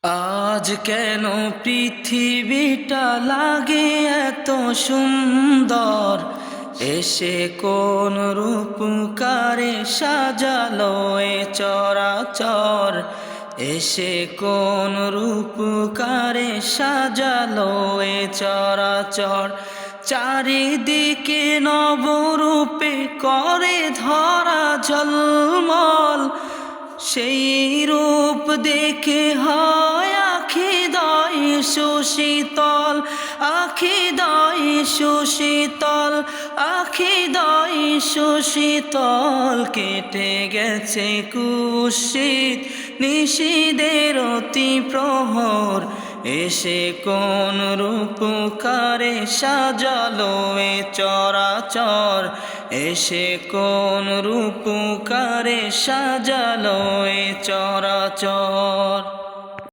আজ কেন পৃথিবীটা লাগে এত সুন্দর, এসে কোন রূপকারে সাজালো এ চরাচর, এসে কোন রূপকারে সাজালো এ চরাচর। চারিদিকে নবরূপে করে ধরা ঝলমল, সেই রূপ দেখে হয় আখিদয় সুশীতল, আখিদয় সুশীতল, আখিদয় সুশীতল। কেটে গেছে কুৎসিত নিশীদের অতি প্রহর, এসে কোন রূপকারে সাজালো এ চরাচর, এসে কোন রূপকারে সাজালো এ চরাচর।